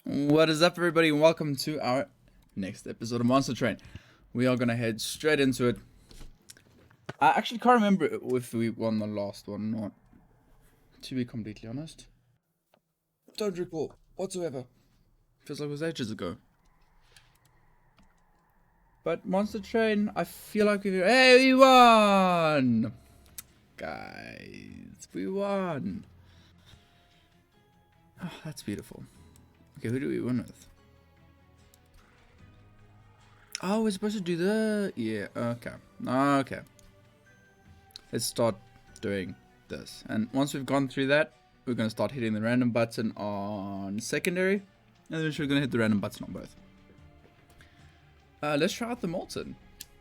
What is up, everybody, and welcome to our next episode of Monster Train. We are gonna head straight into it. I actually can't remember if we won the last one or not, to be completely honest. Don't recall whatsoever. Feels like it was ages ago. But Monster Train, I feel like we won! Guys, we won! Oh, that's beautiful. Okay, who do we win with? Oh, we're supposed to do the... Yeah, okay. Okay. Let's start doing this. And once we've gone through that, we're going to start hitting the random button on secondary. And then we're going to hit the random button on both. Let's try out the Molten.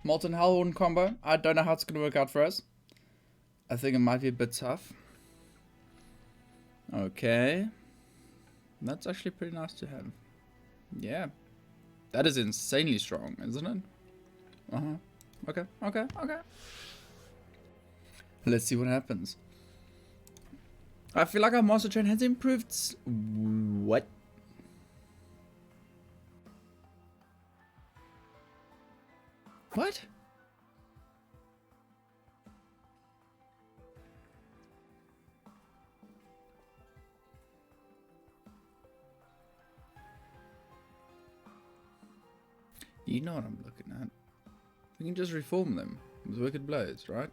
Molten Hellhorn combo. I don't know how it's going to work out for us. I think it might be a bit tough. Okay. That's actually pretty nice to have. Yeah. That is insanely strong, isn't it? Okay. Let's see what happens. I feel like our Monster Train has improved. What? What? You know what I'm looking at. We can just reform them with Wicked Blades, right?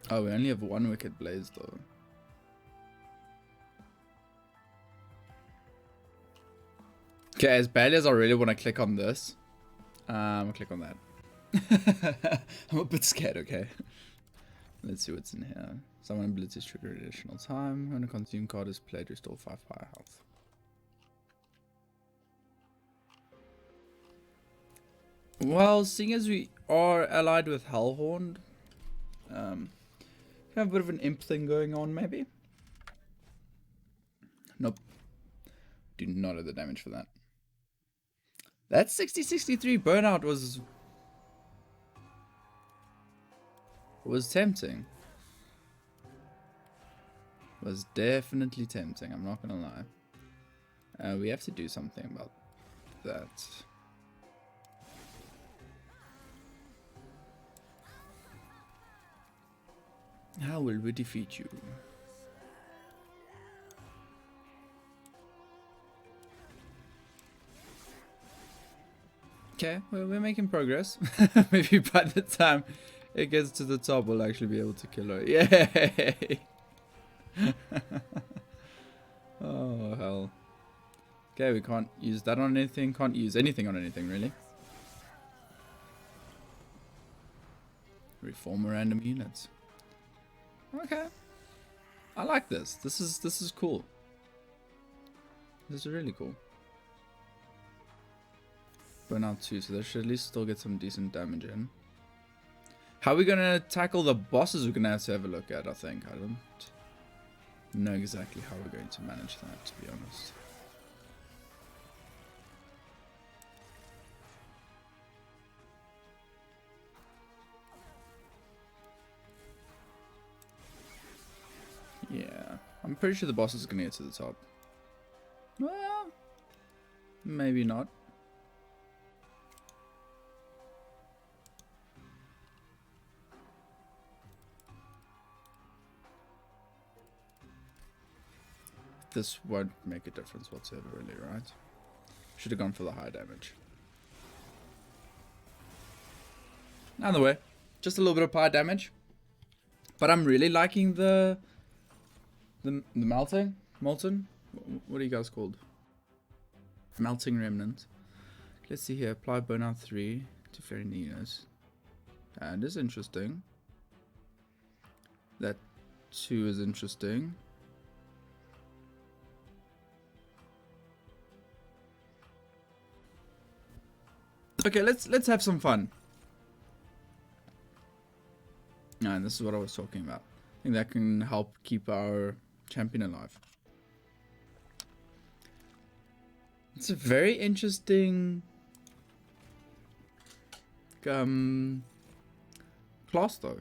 Oh, we only have one Wicked Blaze though. Okay, as badly as I really want to click on this, I'll click on that. I'm a bit scared, okay? Let's see what's in here. Summon abilities trigger additional time. When a consume card is played, restore 5 fire health. Well, seeing as we are allied with Hellhorn, we have a bit of an imp thing going on, maybe? Nope. Do not have the damage for that. That 60-63 burnout was tempting. Was definitely tempting, I'm not gonna lie. We have to do something about that. How will we defeat you? Okay, well, we're making progress. Maybe by the time it gets to the top, we'll actually be able to kill her. Yay! Oh, hell. Okay, we can't use that on anything. Can't use anything on anything, really. Reform random units. Okay. I like this. This is cool. This is really cool. Burnout 2, so they should at least still get some decent damage in. How are we gonna tackle the bosses? We're gonna have to have a look at, I think. I don't know exactly how we're going to manage that, to be honest. Yeah, I'm pretty sure the boss is gonna get to the top. Well, maybe not. This won't make a difference whatsoever, really, right? Should have gone for the high damage. Either way, just a little bit of high damage. But I'm really liking the melting? Molten? What are you guys called? Melting Remnant. Let's see here. Apply Burnout 3 to flaring units. And it's interesting. That 2 is interesting. Okay, let's have some fun. And this is what I was talking about. I think that can help keep our champion alive. It's a very interesting class though.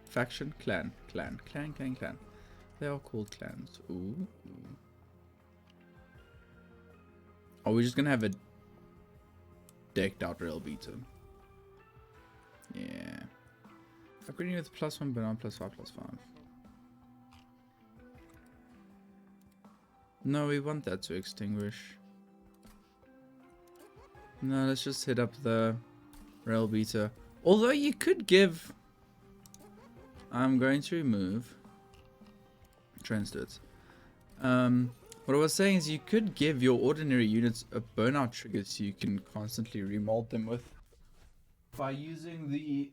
Faction clan. Clan. They are called clans. Ooh. Are we just gonna have a decked out rail beater? Yeah. Upgrading with +1 but not +5/+5. No, we want that to extinguish. No, let's just hit up the rail beater. Although you could give... I'm going to remove transduits. What I was saying is you could give your ordinary units a burnout trigger so you can constantly remold them with. By using the...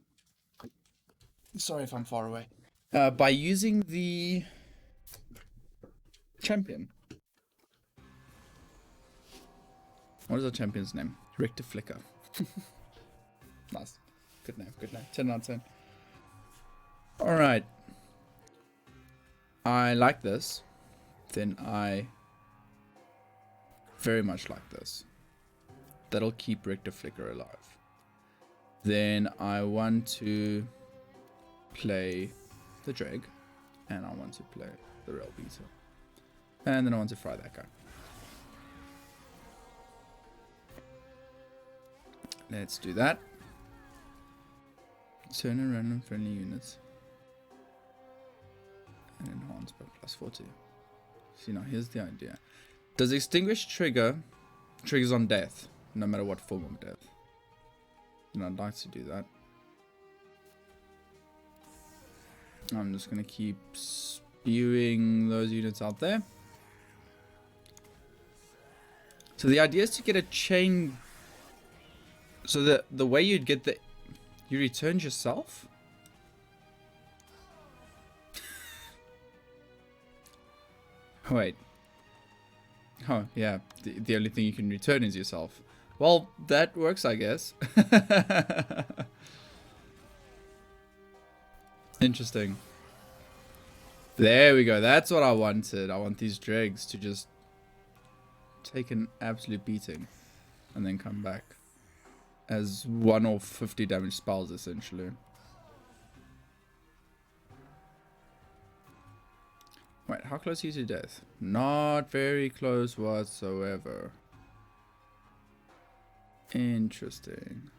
Sorry if I'm far away. By using the champion. What is our champion's name? Rectiflicker. Nice. Good name. 10 out of 10. Alright. I like this. Then I very much like this. That'll keep Rectiflicker alive. Then I want to play the Dreg. And I want to play the Rail Beater. And then I want to fry that guy. Let's do that. Turn in random friendly units. And enhance by +40. See, now here's the idea. Does extinguish triggers on death, no matter what form of death? And I'd like to do that. I'm just going to keep spewing those units out there. So the idea is to get a chain. So the way you'd get the... You returned yourself? Wait. Oh, yeah. The only thing you can return is yourself. Well, that works, I guess. Interesting. There we go. That's what I wanted. I want these dregs to just take an absolute beating and then come back as 1 or 50 damage spells, essentially. Wait, how close are you to death? Not very close whatsoever. Interesting.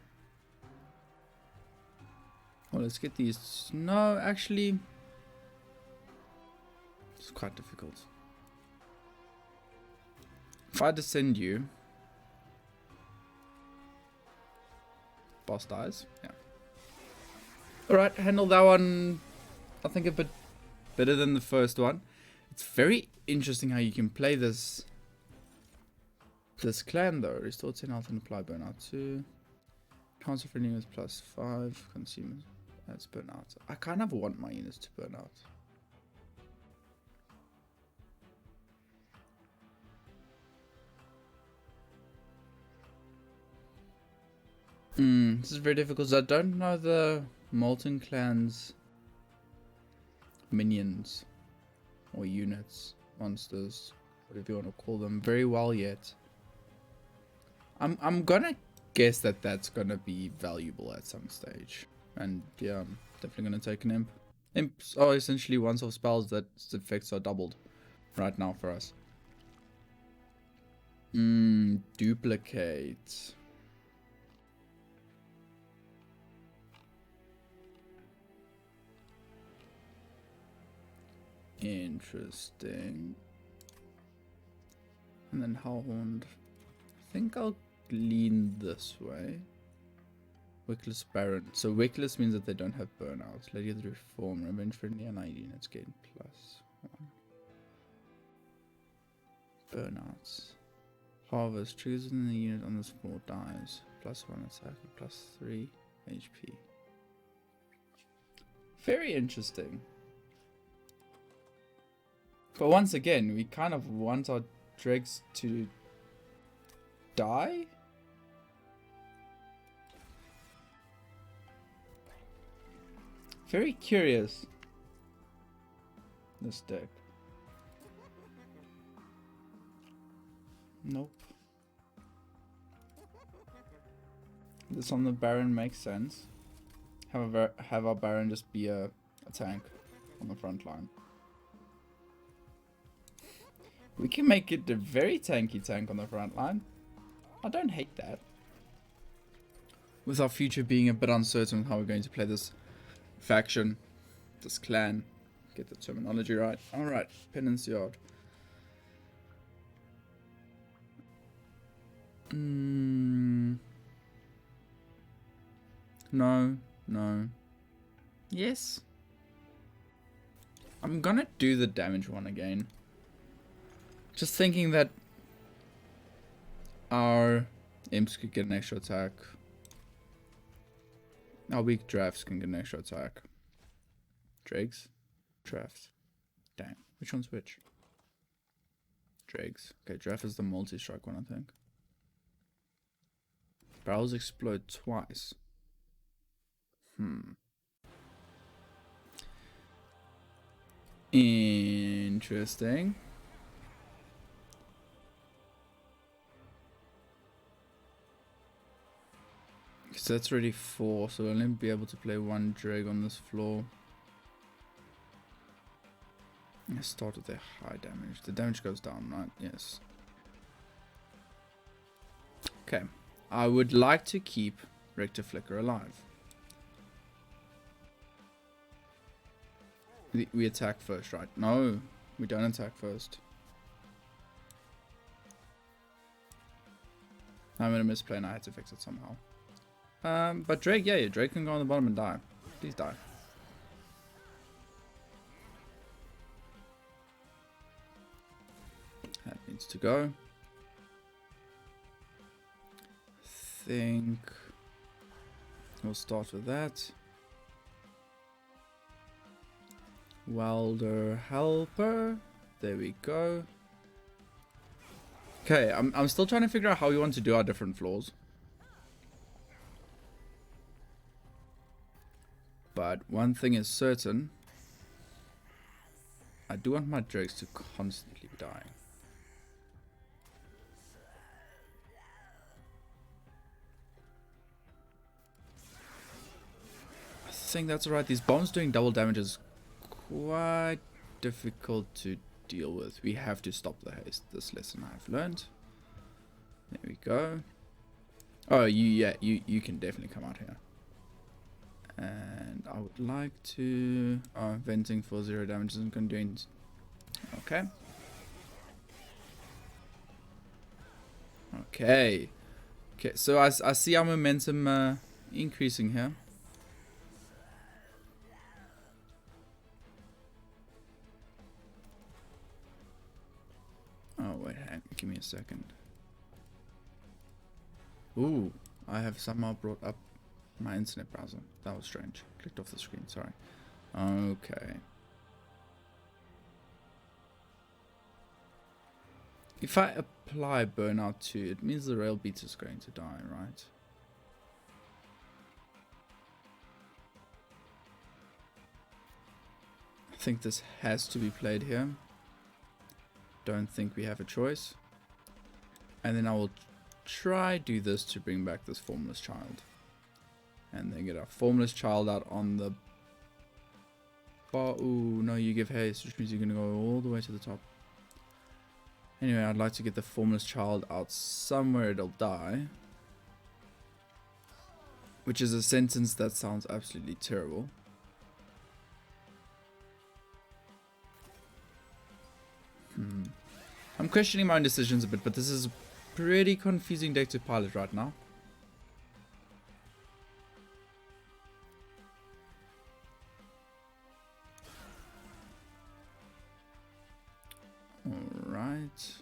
Well, let's get these. No, actually, it's quite difficult. If I descend you, boss dies. Yeah. Alright, handle that one, I think, a bit better than the first one. It's very interesting how you can play this clan though. Restore 10 health and apply burnout 2. Council friendly with +5. Consumers. That's burnout. I kind of want my units to burn out. This is very difficult. I don't know the Molten clan's minions or units, monsters, whatever you want to call them, very well yet. I'm gonna guess that that's gonna be valuable at some stage, and yeah, I'm definitely gonna take an imp. Imps are essentially one-off spells that effects are doubled right now for us. Duplicate. Interesting. And then Hellhorned. I think I'll lean this way. Wickless Baron. So Wickless means that they don't have burnout. Lady of the Reform. Revenge friendly allied units gain +1. Burnouts. Harvest. Triggers within the unit on this floor dies. +1 attack and +3 HP. Very interesting. But once again, we kind of want our dregs to die? Very curious, this deck. Nope. This on the Baron makes sense. Have our Baron just be a tank. on the front line. We can make it a very tanky tank on the front line. I don't hate that. With our future being a bit uncertain with how we're going to play this faction, this clan. Get the terminology right. Alright, Penance Yard. No. Yes. I'm gonna do the damage one again. Just thinking that our imps could get an extra attack. Our weak drafts can get an extra attack. Dregs? Drafts. Damn. Which one's which? Dregs. Okay, draft is the multi-strike one, I think. Barrels explode twice. Interesting. So that's already 4, so we'll only be able to play 1 drag on this floor. Let's start with their high damage. The damage goes down, right? Yes. Okay. I would like to keep Rector Flicker alive. We attack first, right? No, we don't attack first. I'm gonna misplay and I had to fix it somehow. But Drake, yeah, Drake can go on the bottom and die. Please die. That needs to go. I think we'll start with that. Welder helper. There we go. Okay, I'm still trying to figure out how we want to do our different floors. But one thing is certain. I do want my drakes to constantly be dying. I think that's alright. These bombs doing double damage is quite difficult to deal with. We have to stop the haste. This lesson I've learned. There we go. Oh, you can definitely come out here. And I would like to... Oh, venting for 0 damage isn't going to do anything. Okay. Okay. Okay, so I see our momentum increasing here. Oh, wait, hang on, give me a second. Ooh, I have somehow brought up my internet browser. That was strange. Clicked off the screen, sorry. Okay. If I apply burnout 2, it means the rail beat is going to die, right? I think this has to be played here. Don't think we have a choice. And then I will try do this to bring back this formless child. And then get our formless child out on the bar. Ooh, no, you give haste, which means you're going to go all the way to the top. Anyway, I'd like to get the formless child out somewhere it'll die. Which is a sentence that sounds absolutely terrible. I'm questioning my own decisions a bit, but this is a pretty confusing deck to pilot right now. Alright.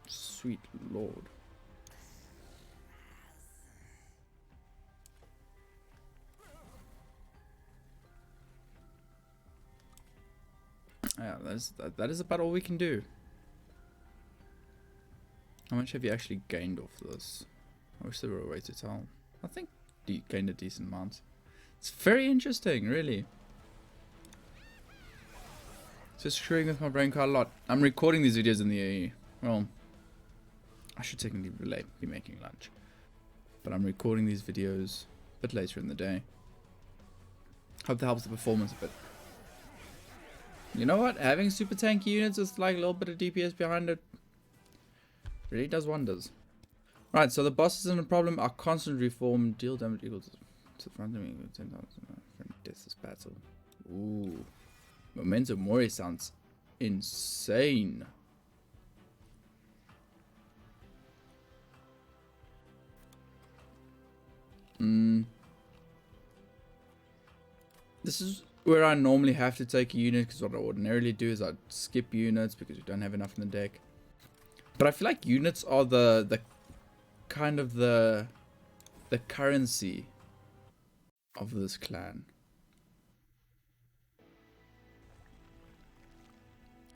Sweet Lord. Yeah, that is about all we can do. How much have you actually gained off this? I wish there were a way to tell. I think you gained a decent amount. It's very interesting, really. Just screwing with my brain quite a lot. I'm recording these videos in the... Well, I should technically be making lunch. But I'm recording these videos a bit later in the day. Hope that helps the performance a bit. You know what? Having super tanky units with like a little bit of DPS behind it really does wonders. Right, so the bosses in the problem are constant reform, deal damage equal to the front enemy, 10,000 death this battle. Ooh. Memento Mori sounds insane. This is where I normally have to take a unit, because what I ordinarily do is I skip units because we don't have enough in the deck. But I feel like units are the kind of the currency of this clan.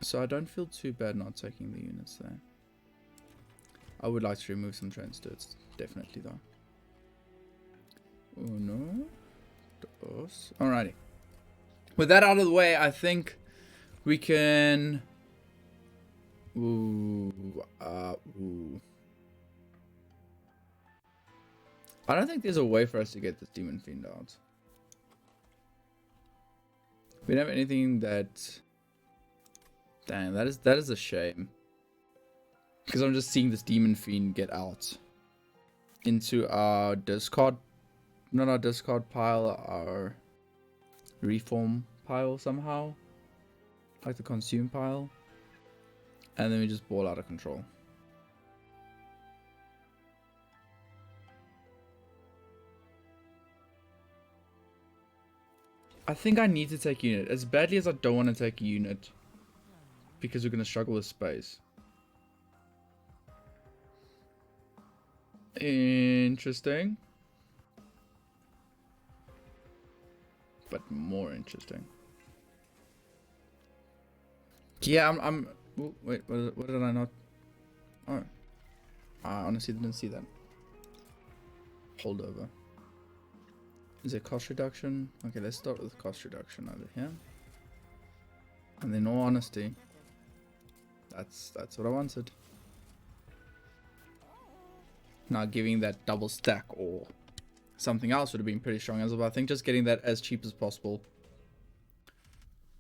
So I don't feel too bad not taking the units there. I would like to remove some train sturts, definitely though. Oh no. Dos. Alrighty. With that out of the way, I think we can... Ooh. I don't think there's a way for us to get this Demon Fiend out. We don't have anything that... Dang, that is a shame. Because I'm just seeing this Demon Fiend get out into our discard... Not our discard pile, our reform pile somehow. Like the consume pile. And then we just ball out of control. I think I need to take a unit. As badly as I don't want to take a unit. Because we're going to struggle with space. Interesting. But more interesting. Yeah, I'm oh, wait, what did I not? Oh. I honestly didn't see that. Holdover. Is it cost reduction? Okay, let's start with cost reduction over here. And in all honesty, that's what I wanted. Now giving that double stack or something else would have been pretty strong as well. But I think just getting that as cheap as possible,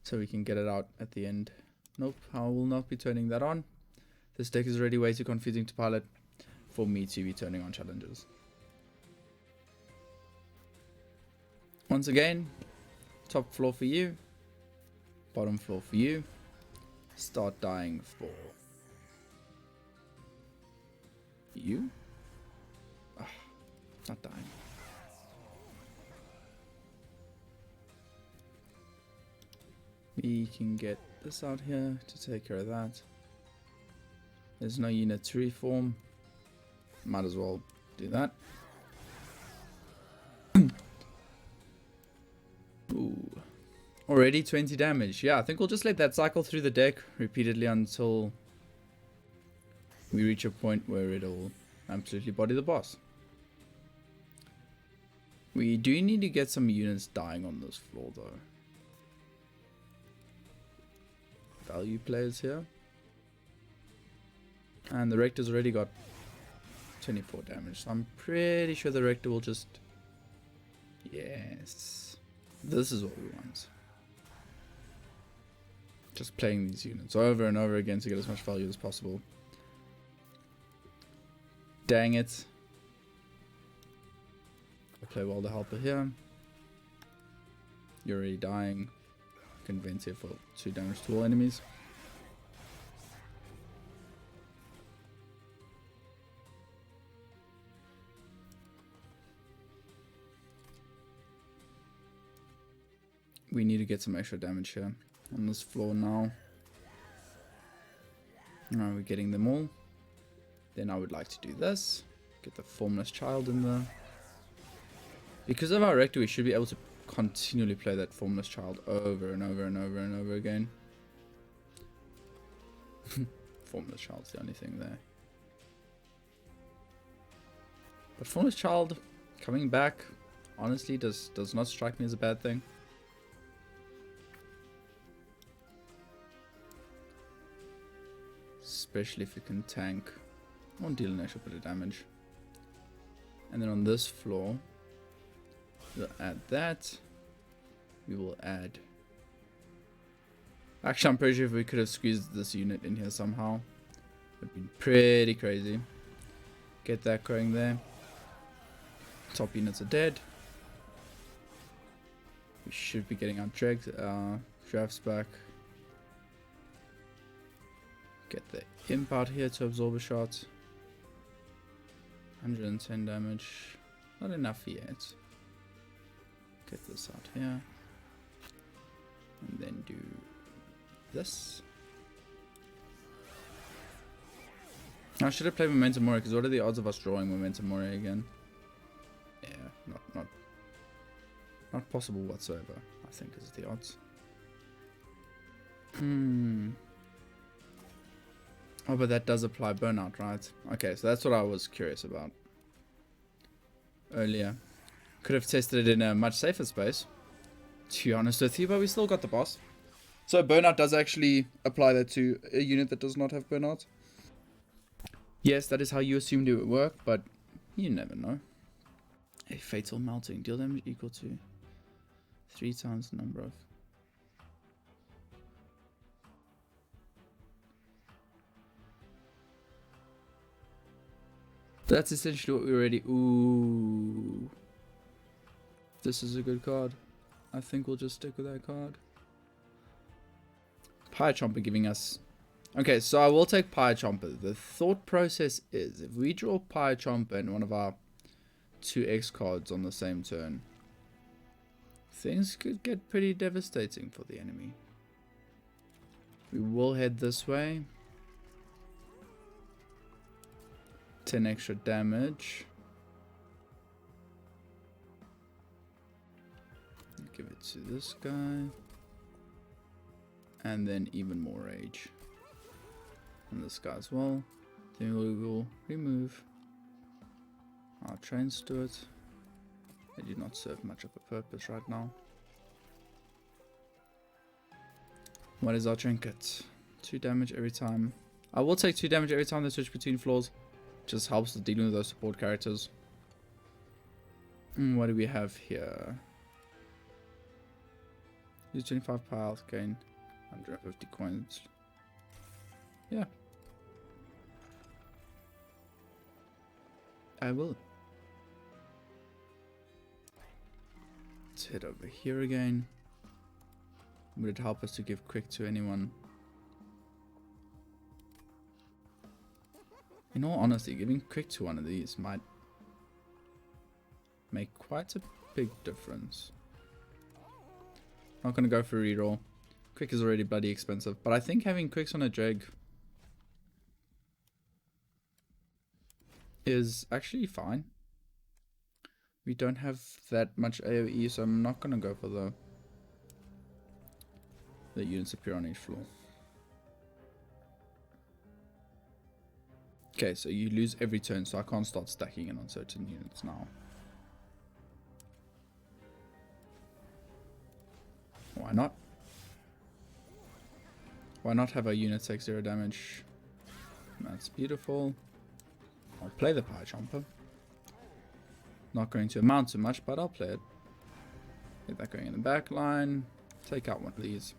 so we can get it out at the end. Nope, I will not be turning that on. This deck is already way too confusing to pilot for me to be turning on challenges. Once again, top floor for you, bottom floor for you. Start dying for you. Oh, not dying. We can get this out here to take care of that. There's no unit to reform. Might as well do that. Ooh. Already 20 damage. Yeah, I think we'll just let that cycle through the deck repeatedly until we reach a point where it'll absolutely body the boss. We do need to get some units dying on this floor though. Value players here. And the Rector's already got 24 damage. So I'm pretty sure the Rector will just... Yes. This is what we want. Just playing these units over and over again to get as much value as possible. Dang it. I play well the helper here. You're already dying. Convince here for 2 damage to all enemies. We need to get some extra damage here on this floor now. Alright, we're getting them all. Then I would like to do this. Get the Formless Child in there. Because of our Rector, we should be able to continually play that Formless Child over and over and over and over again. Formless Child's the only thing there. But Formless Child coming back, honestly, does not strike me as a bad thing. Especially if it can tank or deal an extra bit of damage. And then on this floor, we'll add that. We will add Actually, I'm pretty sure if we could have squeezed this unit in here somehow, it would be pretty crazy. Get that going there. Top units are dead. We should be getting our drafts back. Get the imp out here to absorb a shot. 110 damage. Not enough yet. Get this out here. And then do this. I should have played Momentum Mori, because what are the odds of us drawing Momentum Mori again? Yeah, not possible whatsoever, I think is the odds. Oh, but that does apply burnout, right? Okay, so that's what I was curious about earlier. Could have tested it in a much safer space, to be honest with you, but we still got the boss. So burnout does actually apply that to a unit that does not have burnout. Yes, that is how you assumed it would work, but you never know. A fatal melting. Deal damage equal to 3 times the number of... That's essentially what we already... Ooh. This is a good card. I think we'll just stick with that card. Pyre Chomper giving us... Okay, so I will take Pyre Chomper. The thought process is, if we draw Pyre Chomper in one of our 2x cards on the same turn, things could get pretty devastating for the enemy. We will head this way. 10 extra damage. Give it to this guy. And then even more rage. And this guy as well. Then we will remove our train steward. They do not serve much of a purpose right now. What is our trinket? 2 damage every time. I will take 2 damage every time they switch between floors. Just helps with dealing with those support characters. What do we have here? Use 25 power health, gain 150 coins. Yeah. I will. Let's head over here again. Would it help us to give quick to anyone? In all honesty, giving quick to one of these might make quite a big difference. Not gonna go for reroll. Quick is already bloody expensive, but I think having quicks on a dreg is actually fine. We don't have that much AoE, so I'm not gonna go for the units appear on each floor. Okay, so you lose every turn, so I can't start stacking in on certain units now. Why not? Why not have a unit take 0 damage? That's beautiful. I'll play the Pyre Chomper. Not going to amount to much, but I'll play it. Get that going in the back line. Take out one of these.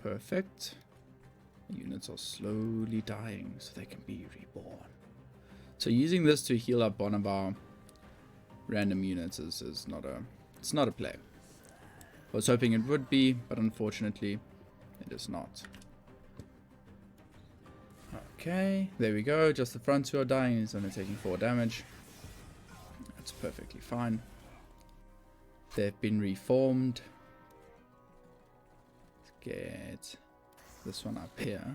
Perfect. Units are slowly dying so they can be reborn. So using this to heal up one of our random units is not a play. I was hoping it would be, but unfortunately it is not. Okay, there we go. Just the front 2 are dying. He's only taking 4 damage. That's perfectly fine. They've been reformed. Let's get this one up here.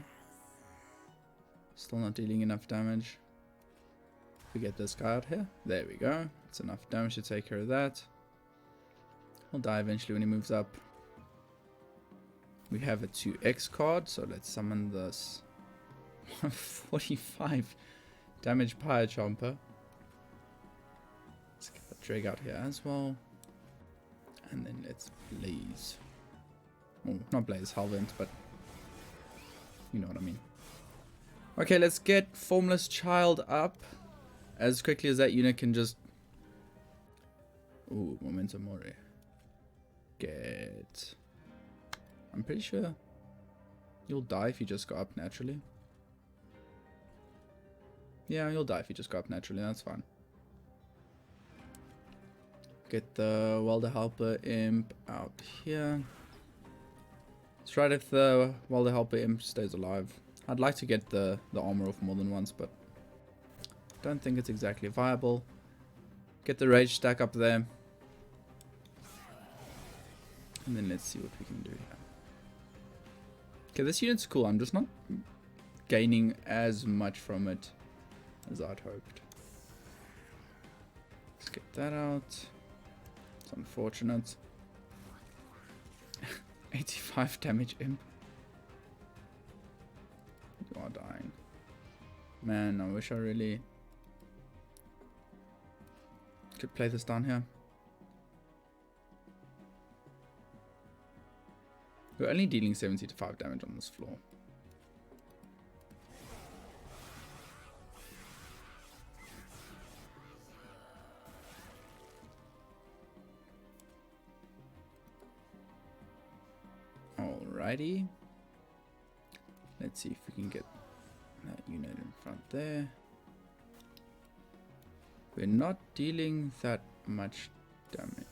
Still not dealing enough damage. We get this guy out here. There we go. It's enough damage to take care of that. He'll die eventually when he moves up. We have a 2x card, so let's summon this 45 damage Pyre Chomper. Let's get the drag out here as well. And then let's blaze. Oh, not blaze, Hellvent, but you know what I mean. Okay, let's get Formless Child up as quickly as that unit can just... Ooh, Momentum Mori. get... I'm pretty sure you'll die if you just go up naturally. Yeah, you'll die if you just go up naturally. That's fine. Get the Welder Helper Imp out here. Let's try it if the Welder Helper Imp stays alive. I'd like to get the armor off more than once, but don't think it's exactly viable. Get the Rage stack up there. And then let's see what we can do here. Okay, this unit's cool. I'm just not gaining as much from it as I'd hoped. Let's get that out. It's unfortunate. 85 damage imp. You are dying. Man, I wish I really could play this down here. We're only dealing 75 damage on this floor. Alrighty. Let's see if we can get that unit in front there. We're not dealing that much damage.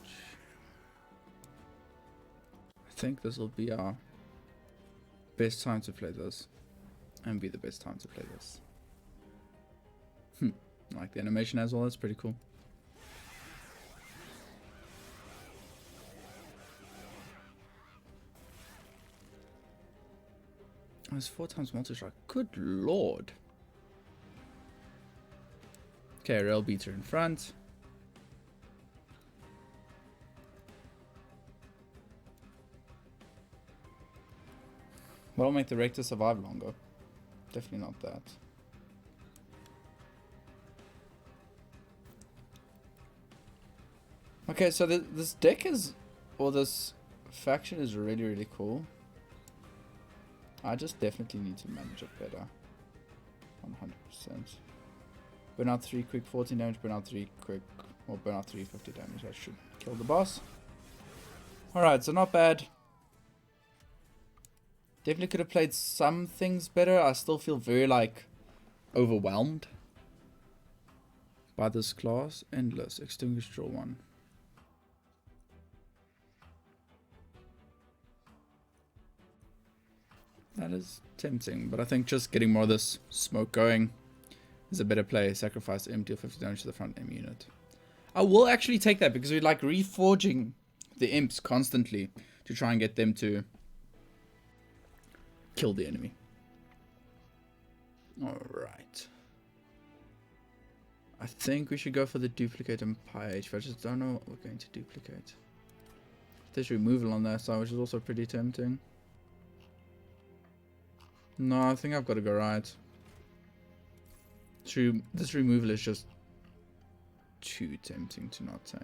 I think this will be our best time to play this. And be the best time to play this. I like the animation as well, that's pretty cool. It's 4 times multi-strike. Good lord. Okay, rail beater in front. What'll make the Rector survive longer? Definitely not that. Okay, so this deck is, or this faction is really, really cool. I just definitely need to manage it better. 100%. Burn out 3 quick 14 damage, burn out 3 quick, or burn out 3 50 damage. That should kill the boss. Alright, so not bad. Definitely could have played some things better. I still feel very, like, overwhelmed by this class. Endless. Extinguish, draw 1. That is tempting, but I think just getting more of this smoke going is a better play. Sacrifice imp, deal 50 damage to the front imp unit. I will actually take that because we like reforging the imps constantly to try and get them to kill the enemy. Alright. I think we should go for the duplicate and pie but I just don't know what we're going to duplicate. There's removal on that side, which is also pretty tempting. No, I think I've got to go right. This removal is just too tempting to not take.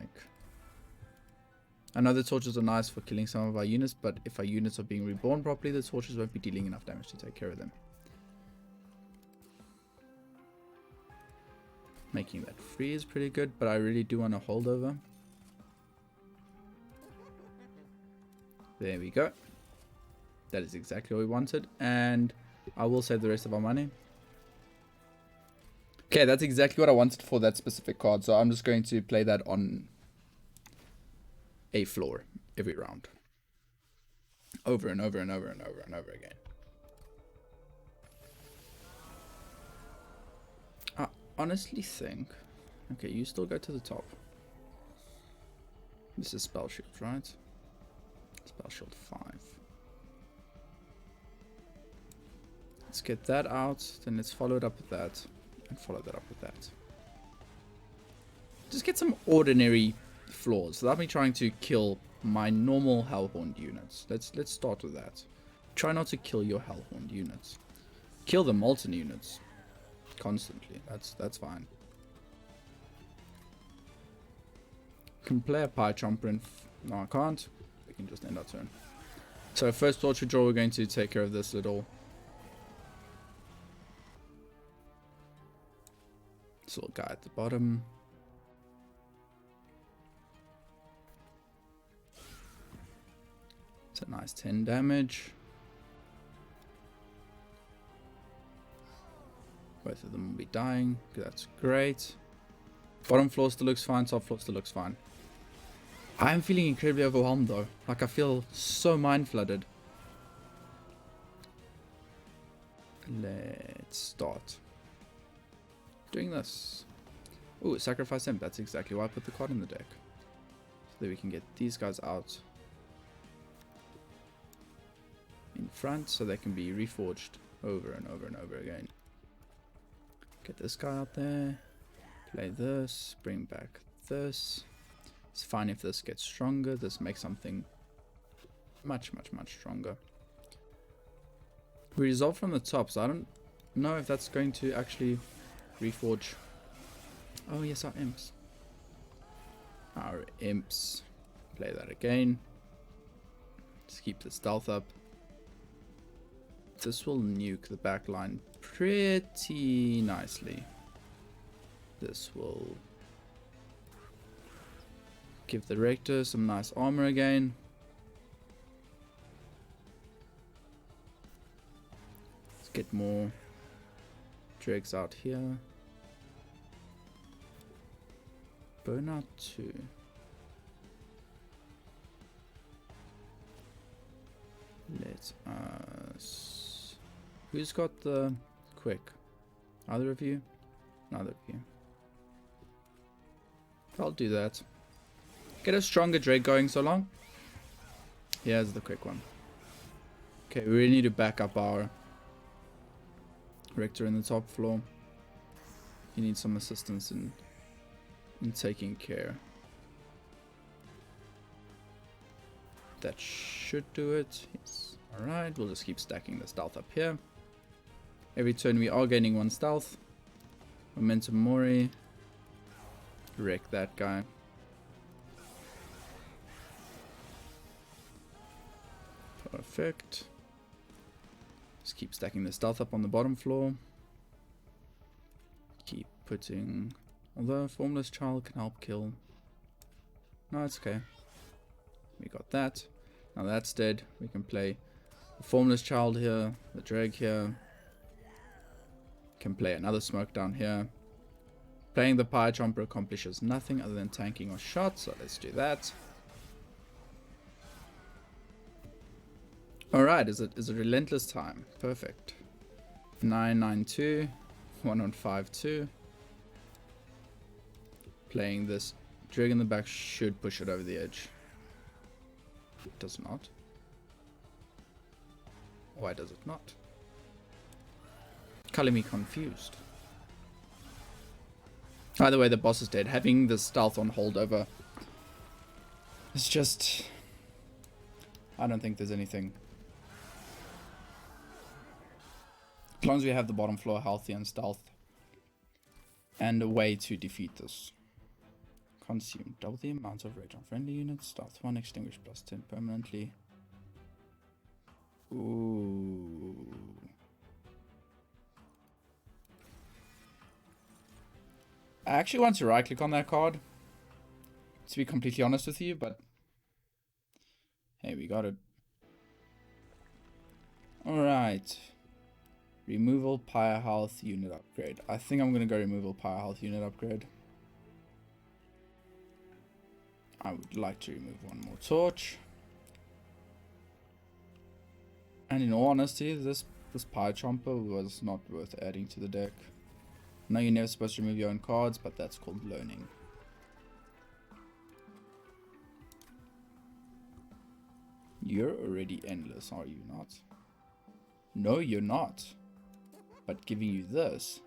I know the torches are nice for killing some of our units, but if our units are being reborn properly, the torches won't be dealing enough damage to take care of them. Making that free is pretty good, but I really do want to hold over. There we go. That is exactly what we wanted, and I will save the rest of our money. Okay, that's exactly what I wanted for that specific card, so I'm just going to play that on a floor every round. Over and over and over and over and over again. I honestly think... Okay, you still go to the top. This is Spell Shield, right? Spell Shield 5. Let's get that out, then let's follow it up with that, and follow that up with that. Just get some ordinary flaws without me trying to kill my normal Hellhorned units. Let's start with that. Try not to kill your Hellhorned units. Kill the Molten units constantly. That's fine. Can play a Pie Chomper in... No, I can't. We can just end our turn. So first torture draw, we're going to take care of this little... This little guy at the bottom. It's a nice 10 damage. Both of them will be dying. That's great. Bottom floor still looks fine. Top floor still looks fine. I'm feeling incredibly overwhelmed though. Like I feel so mind flooded. Let's start doing this. Ooh, sacrifice him. That's exactly why I put the card in the deck. So that we can get these guys out in front so they can be reforged over and over and over again. Get this guy out there. Play this. Bring back this. It's fine if this gets stronger. This makes something much, much, much stronger. We resolve from the top, so I don't know if that's going to actually reforge. Oh yes, our imps. Our imps. Play that again. Just keep the stealth up. This will nuke the back line pretty nicely. This will give the Rector some nice armor again. Let's get more dregs out here. Burnout 2. Let us... Who's got the quick? Either of you? Neither of you. I'll do that. Get a stronger drag going so long. Here's the quick one. Okay, we really need to back up our Rector in the top floor. He needs some assistance in taking care. That should do it. Yes. Alright, we'll just keep stacking the stealth up here. Every turn we are gaining 1 stealth. Momentum Mori. Wreck that guy. Perfect. Just keep stacking the stealth up on the bottom floor. Keep putting... Although Formless Child can help kill. No, it's okay. We got that. Now that's dead. We can play the Formless Child here. The Drag here. Can play another Smoke down here. Playing the Pyre Chomper accomplishes nothing other than tanking or shot. So let's do that. Alright, is it relentless time? Perfect. 992, 1152. Playing this drag in the back should push it over the edge. It does not. Why does it not? Color me confused. Either way, the boss is dead. Having the stealth on holdover is just... I don't think there's anything. As long as we have the bottom floor healthy and stealth. And a way to defeat this. Consume double the amount of rage on friendly units. Stealth 1, extinguish plus 10 permanently. Ooh. I actually want to right click on that card, to be completely honest with you, but hey, we got it. Alright. Removal Pyre Health Unit Upgrade. I think I'm going to go Removal Pyre Health Unit Upgrade. I would like to remove 1 more torch. And in all honesty, this Pyre Chomper was not worth adding to the deck. I know you're never supposed to remove your own cards, but that's called learning. You're already endless, are you not? No, you're not. But giving you this...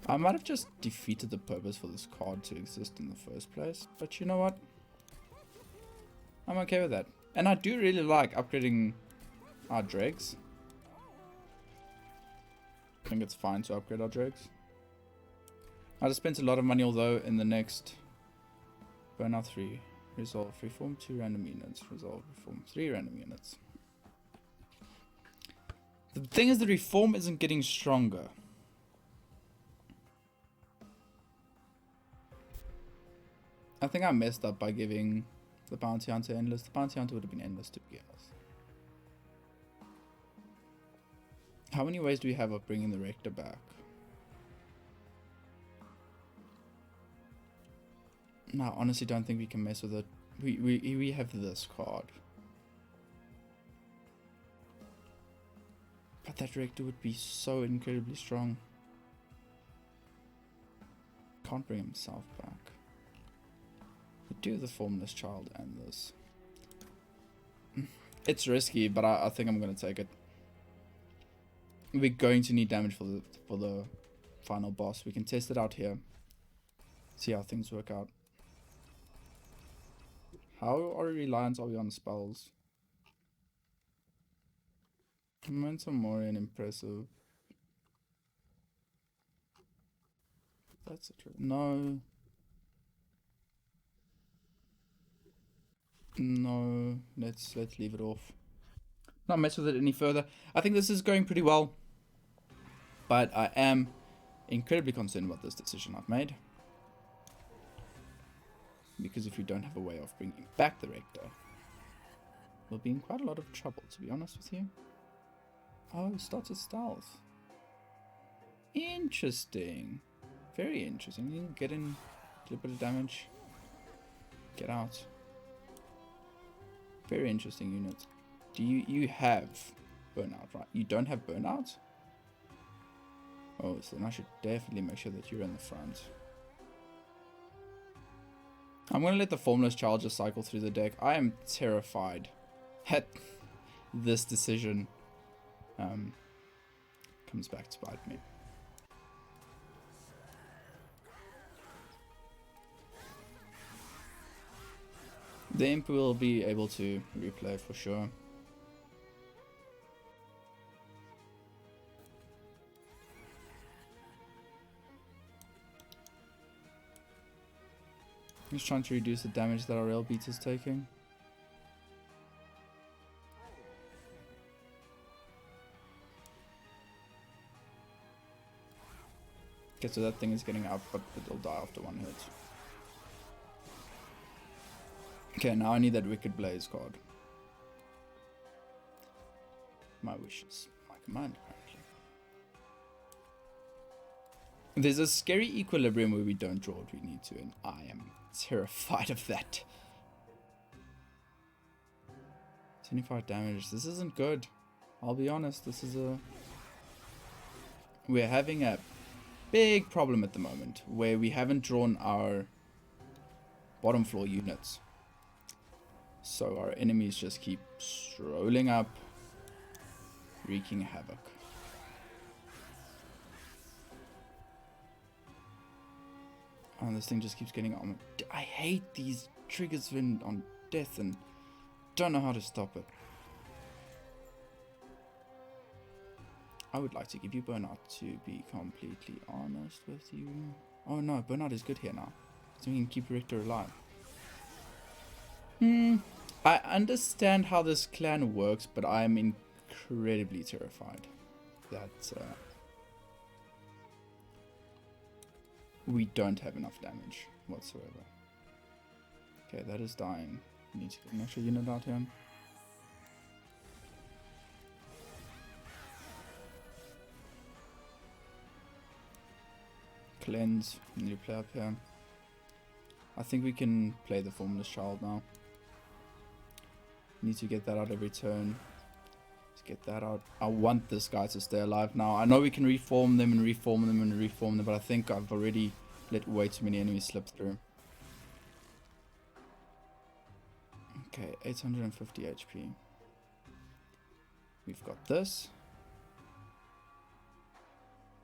I might have just defeated the purpose for this card to exist in the first place. But you know what? I'm okay with that. And I do really like upgrading our dregs. I think it's fine to upgrade our dregs. I just spent a lot of money, although in the next Burnout 3, resolve, reform 2 random units, resolve, reform 3 random units. The thing is, the reform isn't getting stronger. I think I messed up by giving the bounty hunter endless. The bounty hunter would have been endless to begin with. How many ways do we have of bringing the rector back? No, I honestly don't think we can mess with it. We have this card. But that rector would be so incredibly strong. Can't bring himself back. We do the formless child and this. It's risky, but I think I'm gonna take it. We're going to need damage for the final boss. We can test it out here. See how things work out. How reliant are we on spells? Momentum more and impressive. That's it. No. No. Let's leave it off. Not mess with it any further. I think this is going pretty well. But I am incredibly concerned about this decision I've made. Because if we don't have a way of bringing back the rector, we'll be in quite a lot of trouble, to be honest with you. Oh, it starts with stealth. Interesting. Very interesting. You can get in a little bit of damage. Get out. Very interesting unit. Do you have burnout, right? You don't have burnout? Oh, so then I should definitely make sure that you're in the front. I'm going to let the Formless Child just cycle through the deck. I am terrified that this decision comes back to bite me. The Imp will be able to replay for sure. He's trying to reduce the damage that our rail beat is taking. Okay, so that thing is getting up, but it'll die after one hit. Okay, now I need that Wicked Blaze card. My wishes, my command, apparently. There's a scary equilibrium where we don't draw what we need to, and I am terrified of that. 25 damage. This isn't good. I'll be honest, this is a... We're having a big problem at the moment, where we haven't drawn our bottom floor units. So our enemies just keep strolling up, wreaking havoc. And this thing just keeps getting on. I hate these triggers when on death and don't know how to stop it. I would like to give you burnout, to be completely honest with you. Oh no, burnout is good here now. So we can keep Richter alive. I understand how this clan works, but I am incredibly terrified that we don't have enough damage whatsoever. Okay, that is dying. We need to get an extra unit out here. Cleanse. Need to play up here. I think we can play the Formless Child now. Need to get that out every turn. Let's get that out. I want this guy to stay alive now. I know we can reform them and reform them and reform them, but I think I've already let way too many enemies slip through. Okay, 850 HP. We've got this.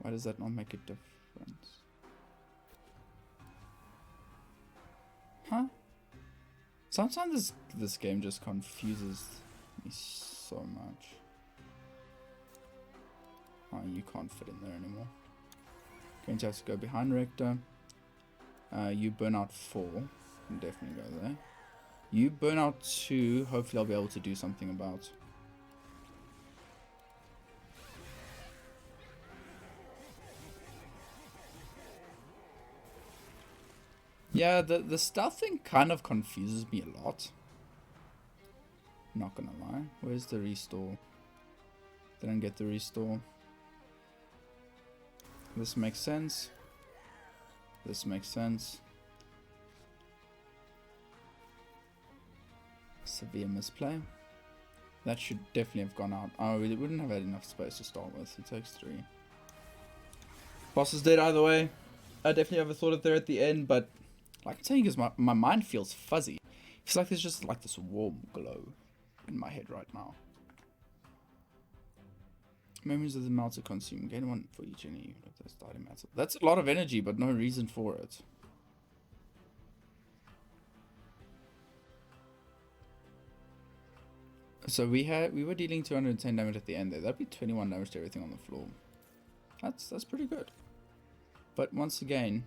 Why does that not make a difference? Huh? Sometimes this game just confuses me so much. Oh, you can't fit in there anymore. Going to have to go behind Rector. You burn out 4. Can definitely go there. You burn out 2. Hopefully I'll be able to do something about. Yeah, the stealth thing kind of confuses me a lot. Not gonna lie. Where's the restore? Didn't get the restore. This makes sense. This makes sense. Severe misplay. That should definitely have gone out. Oh, we wouldn't have had enough space to start with. It takes 3. Boss is dead either way. I definitely never thought it there at the end, but like I'm saying, is my mind feels fuzzy. It's like there's just like this warm glow in my head right now. Memories of the melter consume. Gain 1 for each any unit that's died in matter. That's a lot of energy, but no reason for it. So we were dealing 210 damage at the end there. That'd be 21 damage to everything on the floor. That's pretty good. But once again,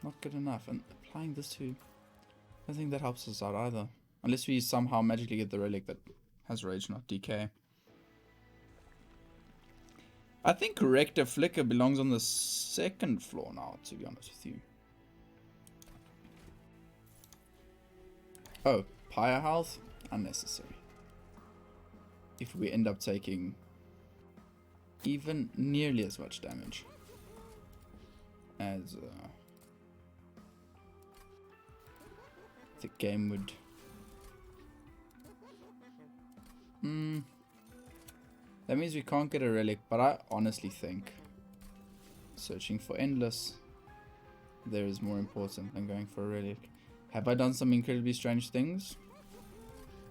not good enough. And applying this to, I don't think that helps us out either. Unless we somehow magically get the relic that has rage, not decay. I think Rector Flicker belongs on the 2nd floor now, to be honest with you. Oh, Pyre health? Unnecessary. If we end up taking even nearly as much damage as the game would. That means we can't get a relic, but I honestly think searching for endless there is more important than going for a relic. Have I done some incredibly strange things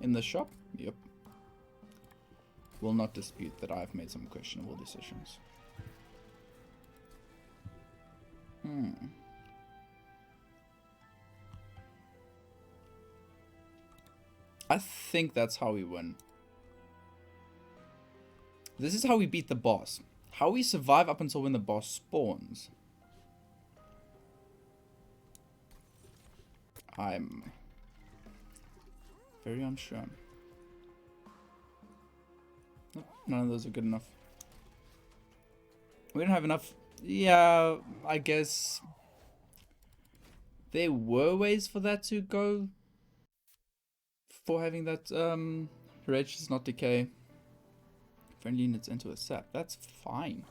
in the shop? Yep. Will not dispute that I've made some questionable decisions. I think that's how we win. This is how we beat the boss. How we survive up until when the boss spawns. I'm very unsure. Nope, none of those are good enough. We don't have enough. Yeah, I guess there were ways for that to go. For having that rage does not decay. Friendly units enter a sap. That's fine.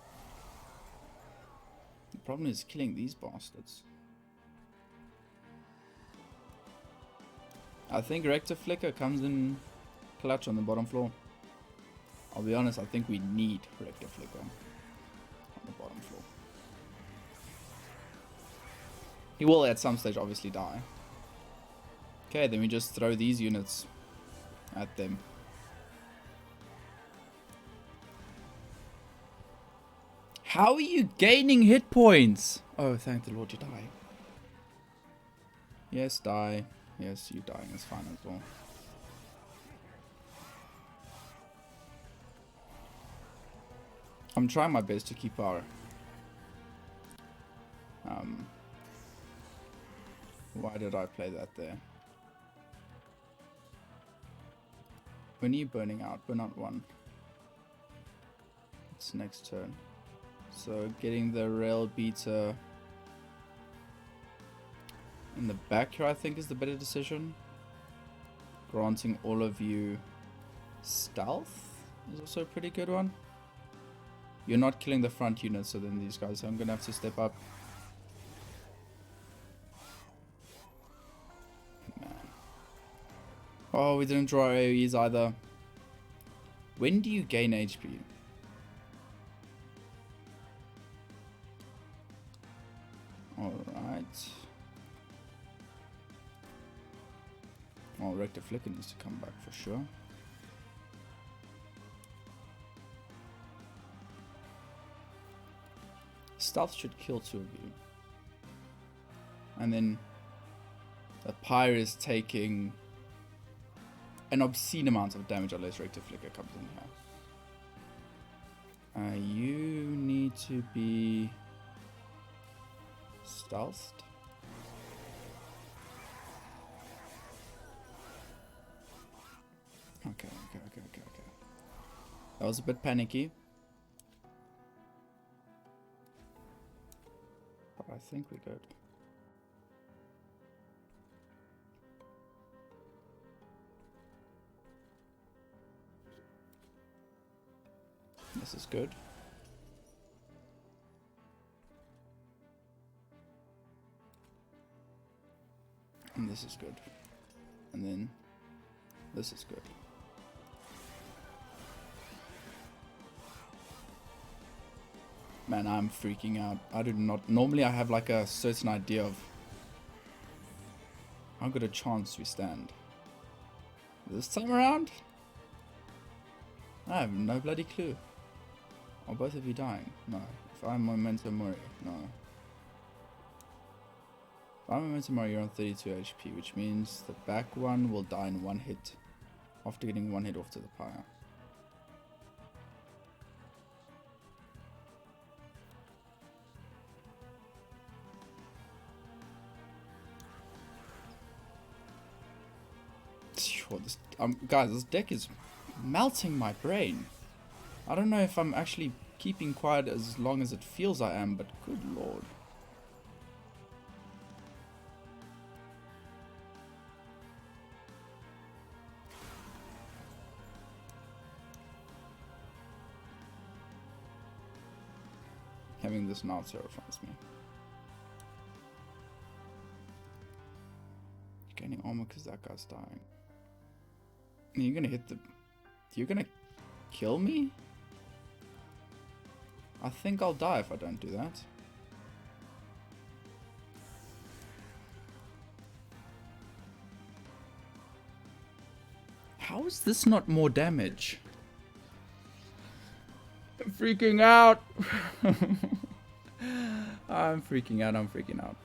The problem is killing these bastards. I think Rector Flicker comes in clutch on the bottom floor. I'll be honest, I think we need Rector Flicker on the bottom floor. He will at some stage obviously die. Okay, then we just throw these units at them. How are you gaining hit points? Oh, thank the Lord you die. Yes, die. Yes, you dying is fine as well. I'm trying my best to keep our why did I play that there? When are you burning out? Burn out 1. It's next turn. So getting the rail beater in the back here I think is the better decision. Granting all of you stealth is also a pretty good one. You're not killing the front unit, so then these guys, I'm gonna have to step up. Man. Oh, we didn't draw AoEs either. When do you gain HP? Alright. Well, Rector Flicker needs to come back for sure. Stealth should kill 2 of you. And then the Pyre is taking an obscene amount of damage unless Rector Flicker comes in here. You need to be stealthed. Okay. That was a bit panicky. But I think think we're good. This is good. And this is good. And then this is good. Man, I'm freaking out. I do not... Normally I have like a certain idea of how good a chance we stand. This time around, I have no bloody clue. Are both of you dying? No. If I'm Momentum Mori, no. If I'm Momentum Mori, you're on 32 HP, which means the back one will die in one hit after getting one hit off to the pyre. This, guys, this deck is melting my brain. I don't know if I'm actually keeping quiet as long as it feels I am, but good lord. Having this now terrifies me. Gaining armor because that guy's dying. You're gonna hit the... You're gonna kill me? I think I'll die if I don't do that. How is this not more damage? I'm freaking out. I'm freaking out. I'm freaking out.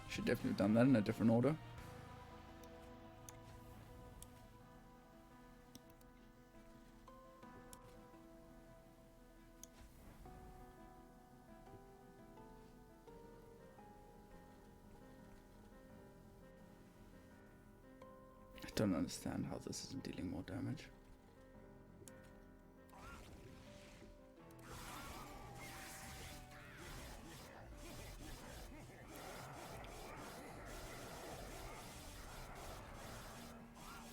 Should definitely have done that in a different order. I don't understand how this isn't dealing more damage.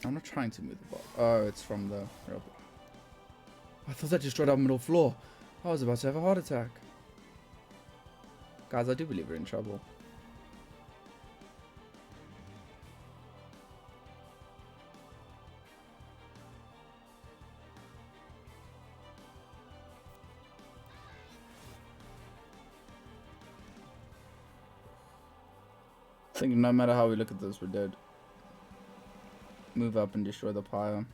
I'm not trying to move the ball. Oh, it's from the robot. I thought that just right up middle floor. I was about to have a heart attack. Guys, I do believe we're in trouble. I think no matter how we look at this, we're dead. Move up and destroy the pyre.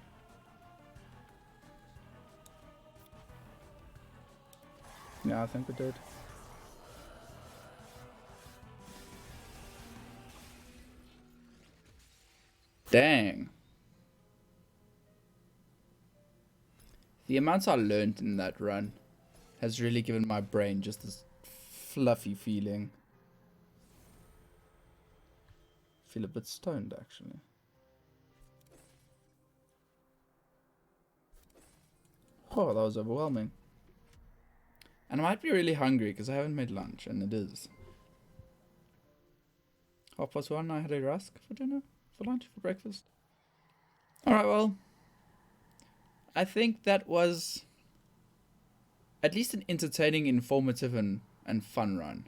Yeah, I think we're dead. Dang. The amounts I learned in that run has really given my brain just this fluffy feeling. Feel a bit stoned, actually. Oh, that was overwhelming. And I might be really hungry because I haven't made lunch, and it is 1:30. I had a rusk for dinner, for lunch, for breakfast. Alright, well, I think that was at least an entertaining, informative, and fun run.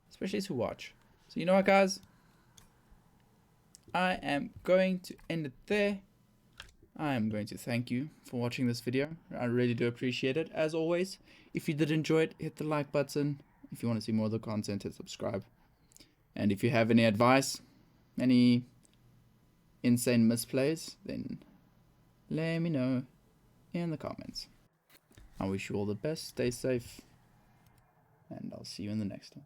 Especially to watch. So you know what, guys? I am going to end it there. I am going to thank you for watching this video. I really do appreciate it. As always, if you did enjoy it, hit the like button. If you want to see more of the content, hit subscribe. And if you have any advice, any insane misplays, then let me know in the comments. I wish you all the best, stay safe, and I'll see you in the next one.